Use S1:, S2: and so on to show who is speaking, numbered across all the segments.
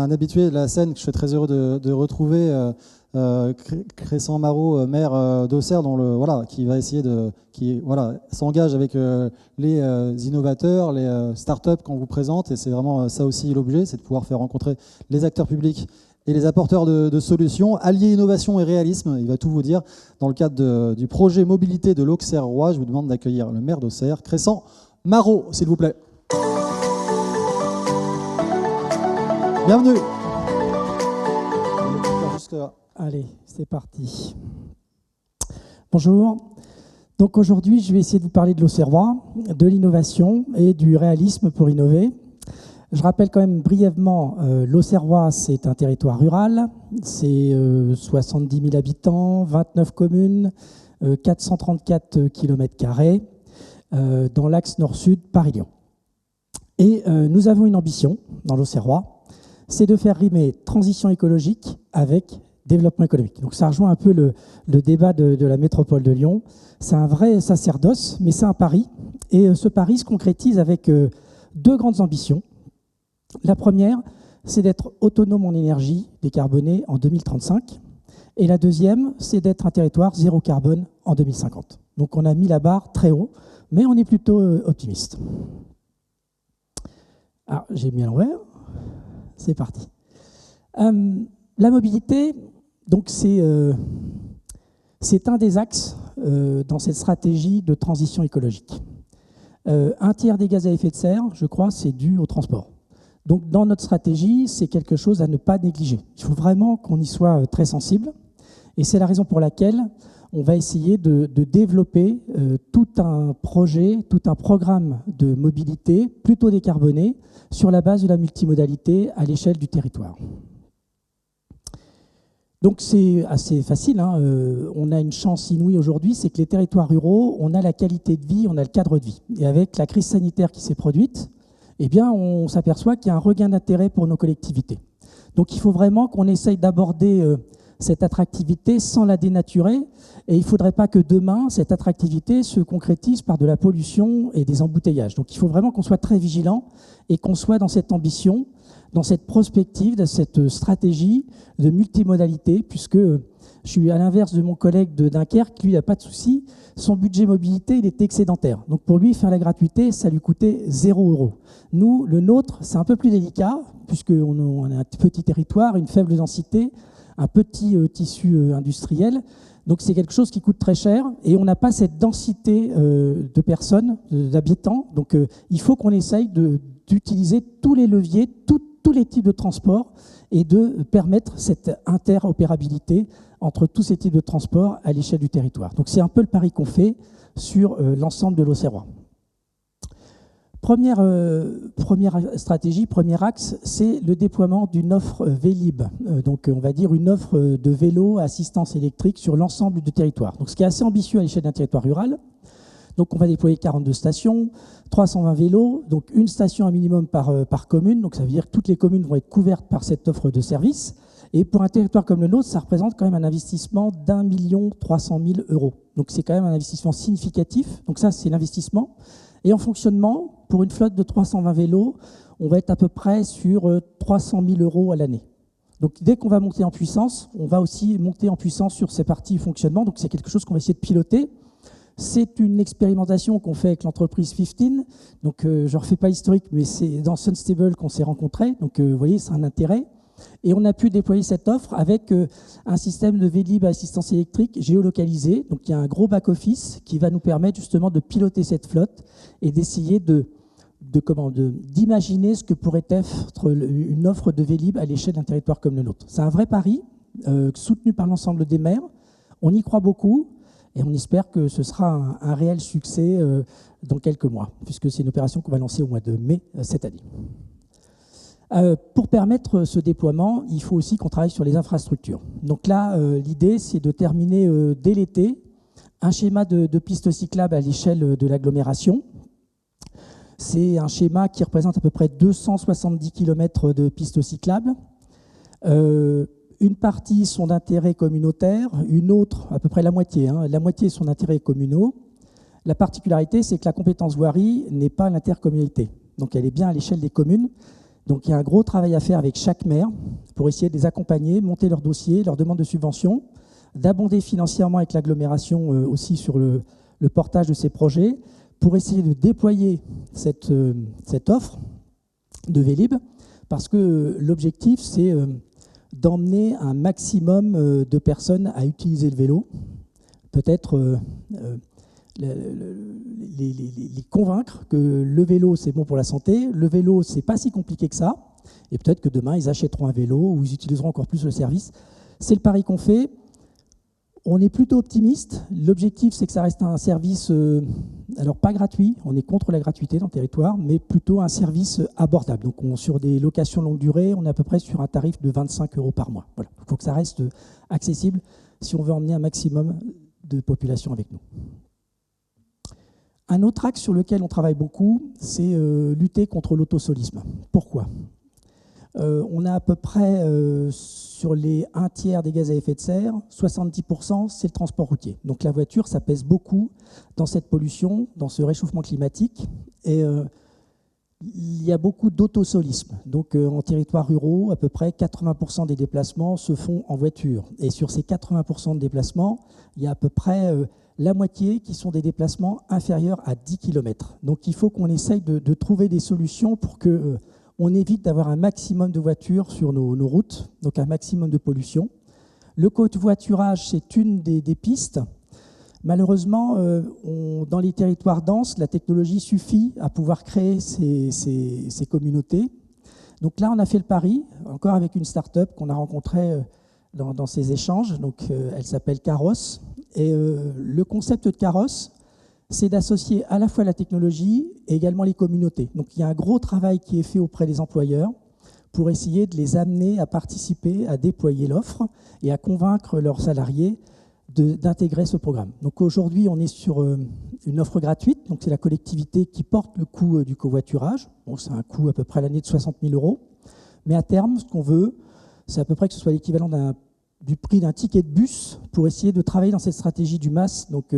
S1: un habitué de la scène que je suis très heureux de retrouver, Crescent Marot, maire d'Auxerre, qui va essayer s'engage avec les innovateurs, les startups qu'on vous présente, et c'est vraiment ça aussi l'objet, c'est de pouvoir faire rencontrer les acteurs publics et les apporteurs de solutions, allier innovation et réalisme. Il va tout vous dire dans le cadre du projet mobilité de l'Auxerrois. Je vous demande d'accueillir le maire d'Auxerre, Crescent Marot, s'il vous plaît. Bienvenue.
S2: Allez, c'est parti. Bonjour. Donc aujourd'hui, je vais essayer de vous parler de l'Auxerrois, de l'innovation et du réalisme pour innover. Je rappelle quand même brièvement, l'Auxerrois, c'est un territoire rural, c'est 70 000 habitants, 29 communes, 434 km², dans l'axe nord-sud Paris-Lyon. Et nous avons une ambition dans l'Auxerrois, c'est de faire rimer transition écologique avec développement économique. Donc ça rejoint un peu le débat de la métropole de Lyon. C'est un vrai sacerdoce, mais c'est un pari. Et ce pari se concrétise avec deux grandes ambitions. La première, c'est d'être autonome en énergie décarbonée en 2035. Et la deuxième, c'est d'être un territoire zéro carbone en 2050. Donc on a mis la barre très haut, mais on est plutôt optimiste. Alors, j'ai mis à l'envers. C'est parti. La mobilité, donc c'est un des axes dans cette stratégie de transition écologique. Un tiers des gaz à effet de serre, je crois, c'est dû au transport. Donc dans notre stratégie, c'est quelque chose à ne pas négliger. Il faut vraiment qu'on y soit très sensible. Et c'est la raison pour laquelle on va essayer de développer tout un projet, tout un programme de mobilité plutôt décarboné sur la base de la multimodalité à l'échelle du territoire. Donc c'est assez facile, hein. On a une chance inouïe aujourd'hui, c'est que les territoires ruraux, on a la qualité de vie, on a le cadre de vie. Et avec la crise sanitaire qui s'est produite, eh bien, on s'aperçoit qu'il y a un regain d'intérêt pour nos collectivités. Donc il faut vraiment qu'on essaye d'aborder cette attractivité sans la dénaturer, et il ne faudrait pas que demain, cette attractivité se concrétise par de la pollution et des embouteillages. Donc il faut vraiment qu'on soit très vigilant et qu'on soit dans cette ambition, dans cette prospective, dans cette stratégie de multimodalité, puisque je suis à l'inverse de mon collègue de Dunkerque, lui, il n'a pas de souci, son budget mobilité, il est excédentaire. Donc pour lui, faire la gratuité, ça lui coûtait 0 €. Nous, le nôtre, c'est un peu plus délicat, puisqu'on a un petit territoire, une faible densité, un petit tissu industriel. Donc c'est quelque chose qui coûte très cher et on n'a pas cette densité de personnes, d'habitants. Donc il faut qu'on essaye d'utiliser tous les leviers, tous les types de transport et de permettre cette interopérabilité entre tous ces types de transport à l'échelle du territoire. Donc c'est un peu le pari qu'on fait sur l'ensemble de l'Auxerrois. Première stratégie, premier axe, c'est le déploiement d'une offre Vélib. Donc on va dire une offre de vélo à assistance électrique sur l'ensemble du territoire. Donc ce qui est assez ambitieux à l'échelle d'un territoire rural. Donc on va déployer 42 stations, 320 vélos, donc une station un minimum par commune. Donc ça veut dire que toutes les communes vont être couvertes par cette offre de service. Et pour un territoire comme le nôtre, ça représente quand même un investissement d'1 300 000 €. Donc c'est quand même un investissement significatif. Donc ça, c'est l'investissement. Et en fonctionnement, pour une flotte de 320 vélos, on va être à peu près sur 300 000 € à l'année. Donc dès qu'on va monter en puissance, on va aussi monter en puissance sur ces parties fonctionnement. Donc c'est quelque chose qu'on va essayer de piloter. C'est une expérimentation qu'on fait avec l'entreprise 15. Donc je ne refais pas l'historique, mais c'est dans Sunstable qu'on s'est rencontrés. Donc vous voyez, c'est un intérêt. Et on a pu déployer cette offre avec un système de Vélib à assistance électrique géolocalisé. Donc il y a un gros back-office qui va nous permettre justement de piloter cette flotte et d'essayer d'imaginer ce que pourrait être une offre de Vélib à l'échelle d'un territoire comme le nôtre. C'est un vrai pari soutenu par l'ensemble des maires. On y croit beaucoup et on espère que ce sera un réel succès dans quelques mois, puisque c'est une opération qu'on va lancer au mois de mai cette année. Pour permettre ce déploiement, il faut aussi qu'on travaille sur les infrastructures. Donc là, l'idée, c'est de terminer dès l'été un schéma de pistes cyclables à l'échelle de l'agglomération. C'est un schéma qui représente à peu près 270 km de pistes cyclables. Une partie sont d'intérêt communautaire, une autre, à peu près la moitié, la moitié sont d'intérêt communaux. La particularité, c'est que la compétence voirie n'est pas l'intercommunalité. Donc elle est bien à l'échelle des communes. Donc il y a un gros travail à faire avec chaque maire pour essayer de les accompagner, monter leur dossier, leur demande de subvention, d'abonder financièrement avec l'agglomération aussi sur le portage de ces projets pour essayer de déployer cette offre de Vélib, parce que l'objectif, c'est d'emmener un maximum de personnes à utiliser le vélo, peut-être les convaincre que le vélo, c'est bon pour la santé, le vélo, c'est pas si compliqué que ça, et peut-être que demain, ils achèteront un vélo ou ils utiliseront encore plus le service. C'est le pari qu'on fait. On est plutôt optimiste. L'objectif, c'est que ça reste un service, alors pas gratuit, on est contre la gratuité dans le territoire, mais plutôt un service abordable. Donc sur des locations longue durée, on est à peu près sur un tarif de 25 € par mois. Voilà. Il faut que ça reste accessible si on veut emmener un maximum de population avec nous. Un autre axe sur lequel on travaille beaucoup, c'est lutter contre l'autosolisme. Pourquoi ? On a à peu près, sur les 1/3 des gaz à effet de serre, 70%, c'est le transport routier. Donc la voiture, ça pèse beaucoup dans cette pollution, dans ce réchauffement climatique. Et il y a beaucoup d'autosolisme. Donc en territoires ruraux, à peu près 80% des déplacements se font en voiture. Et sur ces 80% de déplacements, il y a à peu près la moitié qui sont des déplacements inférieurs à 10 km. Donc il faut qu'on essaye de trouver des solutions pour que on évite d'avoir un maximum de voitures sur nos routes, donc un maximum de pollution. Le covoiturage, c'est une des pistes. Malheureusement, dans les territoires denses, la technologie suffit à pouvoir créer ces communautés. Donc là, on a fait le pari, encore avec une start-up qu'on a rencontrée dans ces échanges. Donc, elle s'appelle Carros. Et le concept de Carros, c'est d'associer à la fois la technologie et également les communautés. Donc il y a un gros travail qui est fait auprès des employeurs pour essayer de les amener à participer, à déployer l'offre et à convaincre leurs salariés d'intégrer ce programme. Donc aujourd'hui, on est sur une offre gratuite, donc c'est la collectivité qui porte le coût du covoiturage. Bon, c'est un coût à peu près à l'année de 60 000 €. Mais à terme, ce qu'on veut, c'est à peu près que ce soit l'équivalent du prix d'un ticket de bus pour essayer de travailler dans cette stratégie du MaaS, donc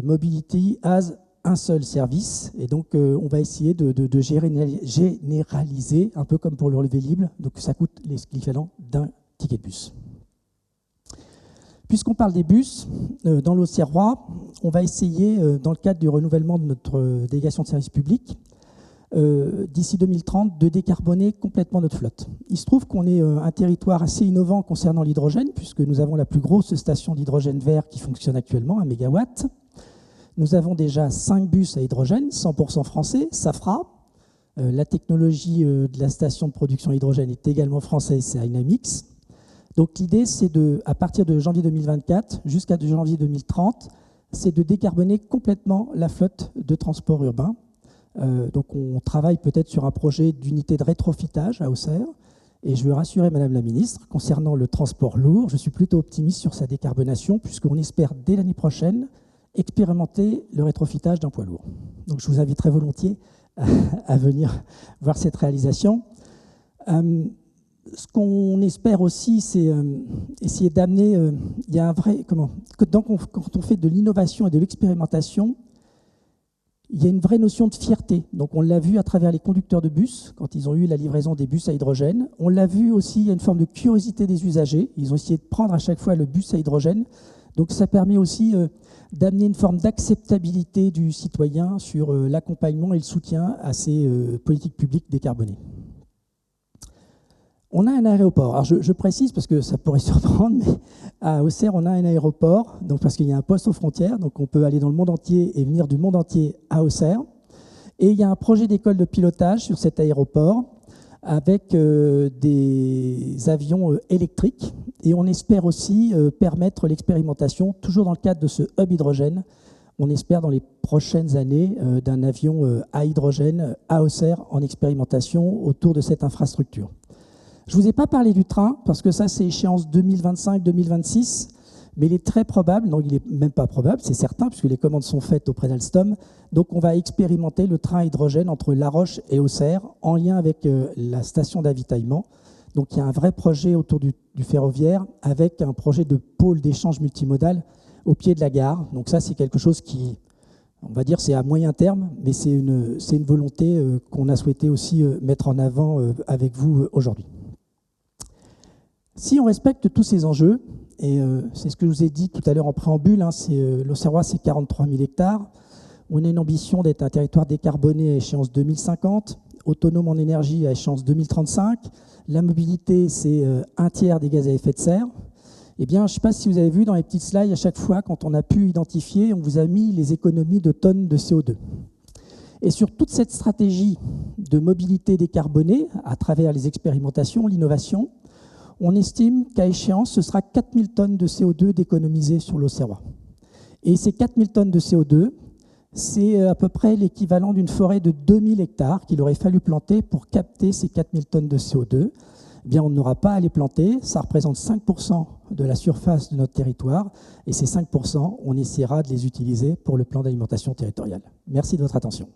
S2: Mobility as un seul service. Et donc, on va essayer de généraliser, un peu comme pour le relevé libre. Donc, ça coûte l'équivalent d'un ticket de bus. Puisqu'on parle des bus, dans l'Auxerrois, on va essayer, dans le cadre du renouvellement de notre délégation de service public, d'ici 2030, de décarboner complètement notre flotte. Il se trouve qu'on est un territoire assez innovant concernant l'hydrogène, puisque nous avons la plus grosse station d'hydrogène vert qui fonctionne actuellement, 1 MW. Nous avons déjà 5 bus à hydrogène, 100% français, Safra. La technologie de la station de production hydrogène est également française, c'est Dynamix. Donc l'idée, c'est à partir de janvier 2024 jusqu'à janvier 2030, c'est de décarboner complètement la flotte de transport urbain. Donc on travaille peut-être sur un projet d'unité de rétrofitage à Auxerre. Et je veux rassurer Madame la Ministre, concernant le transport lourd, je suis plutôt optimiste sur sa décarbonation, puisqu'on espère dès l'année prochaine expérimenter le rétrofitage d'un poids lourd. Donc je vous invite très volontiers à venir voir cette réalisation. Ce qu'on espère aussi, c'est essayer d'amener, il y a un vrai, quand on fait de l'innovation et de l'expérimentation, il y a une vraie notion de fierté. Donc on l'a vu à travers les conducteurs de bus, quand ils ont eu la livraison des bus à hydrogène. On l'a vu aussi, il y a une forme de curiosité des usagers. Ils ont essayé de prendre à chaque fois le bus à hydrogène. Donc ça permet aussi d'amener une forme d'acceptabilité du citoyen sur l'accompagnement et le soutien à ces politiques publiques décarbonées. On a un aéroport. Alors je précise parce que ça pourrait surprendre, mais à Auxerre, on a un aéroport, donc parce qu'il y a un poste aux frontières, donc on peut aller dans le monde entier et venir du monde entier à Auxerre. Et il y a un projet d'école de pilotage sur cet aéroport avec des avions électriques. Et on espère aussi permettre l'expérimentation, toujours dans le cadre de ce hub hydrogène. On espère dans les prochaines années d'un avion à hydrogène à Auxerre en expérimentation autour de cette infrastructure. Je ne vous ai pas parlé du train, parce que ça, c'est échéance 2025-2026, mais il est très probable, non, il n'est même pas probable, c'est certain, puisque les commandes sont faites auprès d'Alstom. Donc, on va expérimenter le train à hydrogène entre La Roche et Auxerre, en lien avec la station d'avitaillement. Donc, il y a un vrai projet autour du ferroviaire, avec un projet de pôle d'échange multimodal au pied de la gare. Donc, ça, c'est quelque chose qui On va dire c'est à moyen terme, mais c'est une volonté qu'on a souhaité aussi mettre en avant avec vous aujourd'hui. Si on respecte tous ces enjeux, et c'est ce que je vous ai dit tout à l'heure en préambule, l'Auxerrois c'est 43 000 hectares, on a une ambition d'être un territoire décarboné à échéance 2050, autonome en énergie à échéance 2035, la mobilité c'est un tiers des gaz à effet de serre. Eh bien, je ne sais pas si vous avez vu dans les petites slides, à chaque fois, quand on a pu identifier, on vous a mis les économies de tonnes de CO2. Et sur toute cette stratégie de mobilité décarbonée, à travers les expérimentations, l'innovation, on estime qu'à échéance, ce sera 4000 tonnes de CO2 d'économiser sur l'Auxerrois. Et ces 4000 tonnes de CO2, c'est à peu près l'équivalent d'une forêt de 2000 hectares qu'il aurait fallu planter pour capter ces 4000 tonnes de CO2. Eh bien, on n'aura pas à les planter. Ça représente 5% de la surface de notre territoire. Et ces 5%, on essaiera de les utiliser pour le plan d'alimentation territoriale. Merci de votre attention.